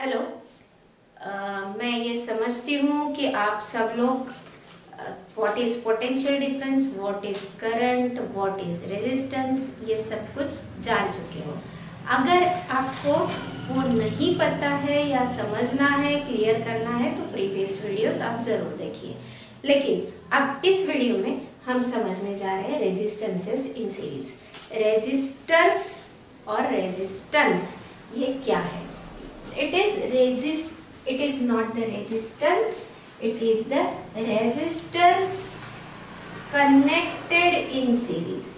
Hello. मैं ये समझती हूँ कि आप सब लोग what is potential difference, what is current, what is resistance, ये सब कुछ जान चुके हो। अगर आपको वो नहीं पता है या समझना है, क्लियर करना है तो प्रीवियस वीडियोस आप जरूर देखिए। लेकिन अब इस वीडियो में हम समझने जा रहे हैं रेजिस्टेंसेस इन सीरीज। रेजिस्टर्स और रेजिस्टेंस ये क्या है? It is not the resistance, it is the resistors connected in series.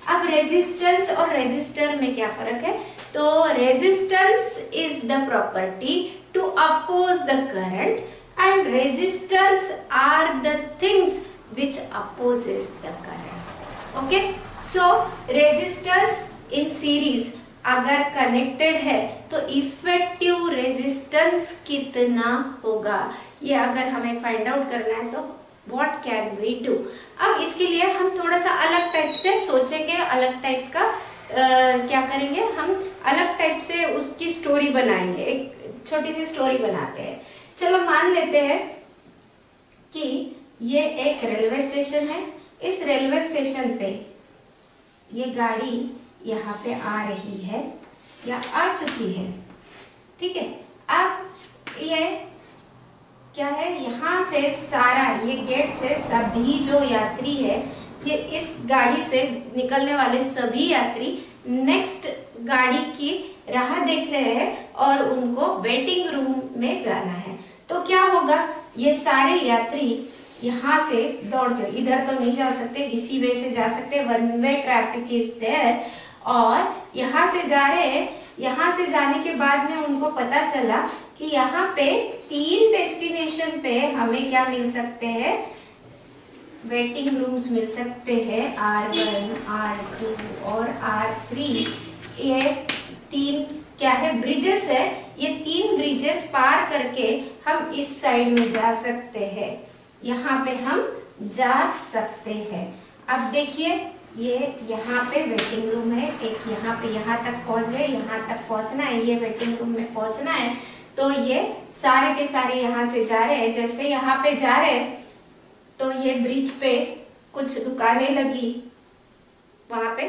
अब रेजिस्टेंस और रेजिस्टर में क्या फर्क है? तो resistance is the property to oppose the current and resistors are the things which opposes the current. Okay, so resistors in series अगर connected है तो इफेक्टिव रेजिस्टेंस कितना होगा, ये अगर हमें फाइंड आउट करना है तो व्हाट कैन वी डू। अब इसके लिए हम थोड़ा सा अलग टाइप से सोचेंगे, अलग टाइप का क्या करेंगे, हम अलग टाइप से उसकी स्टोरी बनाएंगे। एक छोटी सी स्टोरी बनाते हैं। चलो मान लेते हैं कि ये एक रेलवे स्टेशन है। इस रेलवे स्टेशन पे ये गाड़ी यहाँ पे आ रही है या आ चुकी है, ठीक है। अब ये क्या है, यहाँ से सारा ये गेट से सभी जो यात्री है, ये इस गाड़ी से निकलने वाले सभी यात्री नेक्स्ट गाड़ी की राह देख रहे हैं और उनको वेटिंग रूम में जाना है। तो क्या होगा, ये सारे यात्री यहाँ से दौड़ के इधर तो नहीं जा सकते, इसी वे से जा सकते, one way traffic is there, और यहाँ से जा रहे हैं। यहाँ से जाने के बाद में उनको पता चला कि यहाँ पे 3 डेस्टिनेशन पे हमें क्या मिल सकते हैं, वेटिंग रूम्स मिल सकते हैं, R1, R2 और R3। ये 3 क्या है, ब्रिजेस है। ये 3 ब्रिजेस पार करके हम इस साइड में जा सकते हैं, यहाँ पे हम जा सकते हैं। अब देखिए, ये यहाँ पे वेटिंग रूम है, एक यहाँ पे, यहाँ तक पहुँच गए, यहाँ तक पहुँचना है, ये वेटिंग रूम में पहुँचना है। तो ये सारे के सारे यहाँ से जा रहे हैं। जैसे यहाँ पे जा रहे हैं तो ये ब्रिज पे कुछ दुकानें लगी, वहां पे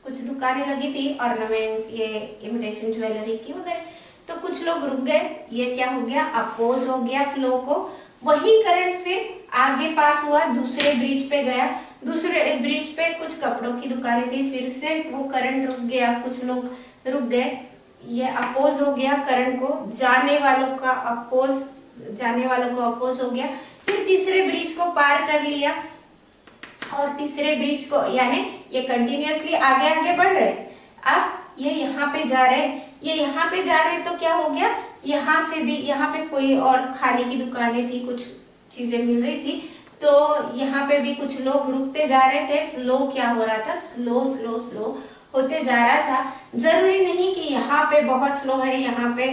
कुछ दुकानें लगी थी, ऑर्नामेंट्स, ये इमिटेशन ज्वेलरी की वगैरह। तो कुछ लोग रुक गए, ये क्या हो गया, अपोज हो गया फ्लो को। वही करंट फिर आगे पास हुआ, दूसरे ब्रिज पे गया, दूसरे ब्रिज पे कुछ कपड़ों की दुकानें थी, फिर से वो करंट रुक गया, कुछ लोग रुक गए, ये अपोज हो गया करंट को, जाने वालों को अपोज हो गया। फिर तीसरे ब्रिज को पार कर लिया और तीसरे ब्रिज को, यानी ये कंटिन्यूअसली आगे आगे बढ़ रहे। अब ये यहाँ पे जा रहे, ये यहाँ पे जा रहे, तो क्या हो गया, यहाँ से भी, यहाँ पे कोई और खाने की दुकानें थी, कुछ चीजें मिल रही थी, तो यहाँ पे भी कुछ लोग रुकते जा रहे थे। फ्लो क्या हो रहा था, स्लो स्लो स्लो होते जा रहा था। जरूरी नहीं कि यहाँ पे बहुत स्लो है, यहाँ पे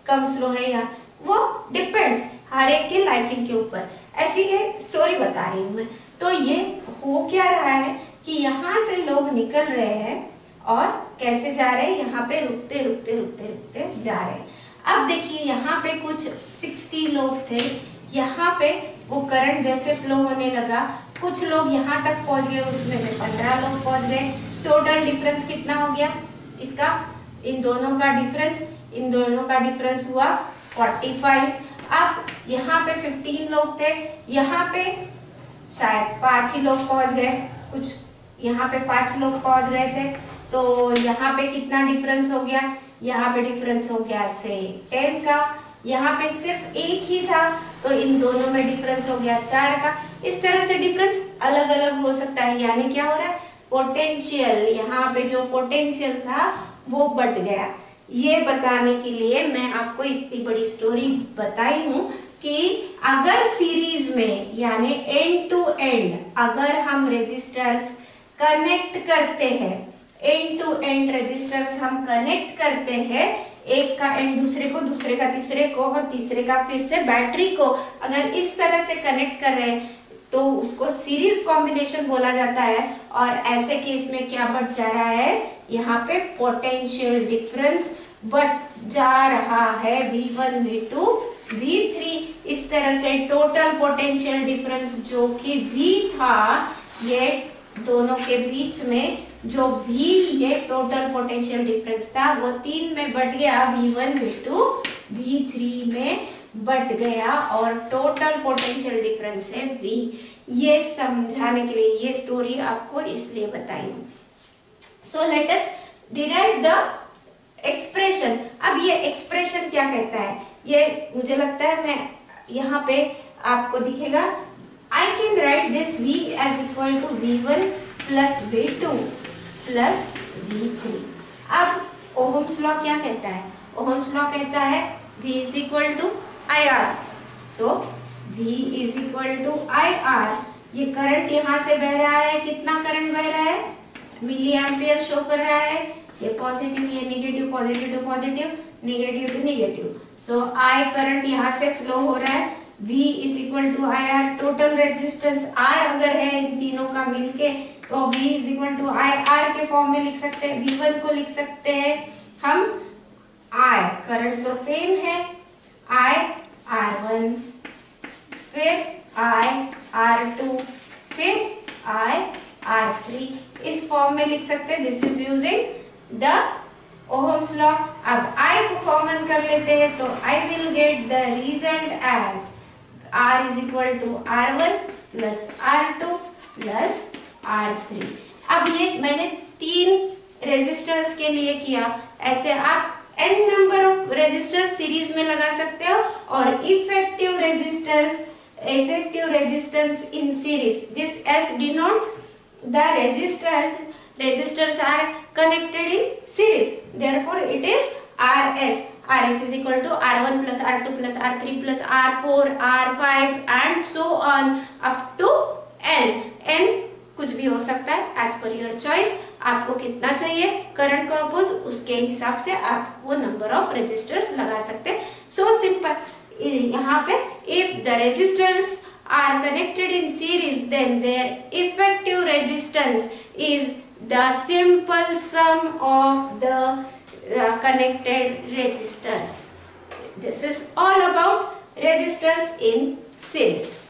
कम स्लो है, यहाँ वो डिपेंड्स हर एक के लाइकिंग के ऊपर। ऐसी ये स्टोरी बता रही हूँ मैं। तो ये हो क्या रहा है कि यहाँ से लोग निकल रहे हैं और कैसे जा रहे हैं, यहाँ पे रुकते रुकते रुकते रुकते जा रहे हैं। अब देखिए, यहाँ पे कुछ 60 लोग थे, यहाँ पे वो करंट जैसे फ्लो होने लगा, कुछ लोग यहाँ तक पहुंच गए, उसमें से 15 लोग पहुंच गए। टोटल डिफरेंस कितना हो गया इसका, इन दोनों का डिफरेंस हुआ 45। अब यहाँ पे 15 लोग थे, यहाँ पे शायद 5 ही लोग पहुंच गए, कुछ यहाँ पे 5 लोग पहुंच गए थे। तो यहाँ पे कितना डिफरेंस हो गया, यहाँ पे डिफरेंस हो गया से 10 का, यहाँ पे सिर्फ 1 ही था, तो इन दोनों में डिफरेंस हो गया 4 का। इस तरह से डिफरेंस अलग अलग हो सकता है। यानी क्या हो रहा है, पोटेंशियल, यहाँ पे जो पोटेंशियल था वो बढ़ गया। ये बताने के लिए मैं आपको इतनी बड़ी स्टोरी बताई हूँ कि अगर सीरीज में, यानी एंड टू एंड, अगर हम रेजिस्टर्स कनेक्ट करते हैं, एंड टू एंड रेजिस्टर्स हम कनेक्ट करते हैं, एक का एंड दूसरे को, दूसरे का तीसरे को, और तीसरे का फिर से बैटरी को, अगर इस तरह से कनेक्ट कर रहे हैं तो उसको सीरीज कॉम्बिनेशन बोला जाता है। और ऐसे केस में क्या बढ़ जा रहा है, यहाँ पे पोटेंशियल डिफरेंस बट जा रहा है V1 V2 V3। इस तरह से टोटल पोटेंशियल डिफरेंस जो कि V था, ये दोनों के बीच में जो V ये टोटल पोटेंशियल डिफरेंस था, वो 3 में बट गया, V1 V2 V3 में बट गया और टोटल पोटेंशियल डिफरेंस है V। ये समझाने के लिए ये स्टोरी आपको इसलिए बताई। So let us derive the expression. अब ये एक्सप्रेशन क्या कहता है, ये मुझे लगता है मैं यहाँ पे आपको दिखेगा। I can write this V as equal to V1 plus V2 plus V3। अब ओहम्स लॉ क्या कहता है, ओहम्स लॉ कहता है V is equal to IR। So V is equal to IR। ये करंट यहाँ से बह रहा है, कितना करंट बह रहा है, मिली एम्पियर शो कर रहा है, ये पॉजिटिव, ये negative, positive to positive, negative to negative. So I current यहाँ से फ्लो हो रहा है, V is equal to I R. Total resistance R अगर है इन तीनों का मिलके, तो V is equal to I R के फॉर्म में लिख सकते हैं। V1 को लिख सकते हैं हम I, करंट तो सेम है, I R1, फिर I R2, फिर I R3, इस फॉर्म में लिख सकते हैं। This is using the Ohm's law. अब I को कॉमन कर लेते हैं, तो I will get the result as R is equal to R1 plus R2 plus R3। अब ये मैंने 3 रेजिस्टर्स के लिए किया, ऐसे आप n number of resistors series में लगा सकते हो। और effective resistance in series, this S denotes the resistors are connected in series, therefore it is RS। RS is equal to R1 plus R2 plus R3 plus R4 R5 and so on up to N। N कुछ भी हो सकता है as per your choice। आपको कितना चाहिए current को oppose, उसके हिसाब से आप वो नंबर ऑफ रेजिस्टर्स लगा सकते हैं। So simple. यहाँ पे if the resistors are connected in series, then their effective resistance is the simple sum of the connected resistors। This is all about resistors in series।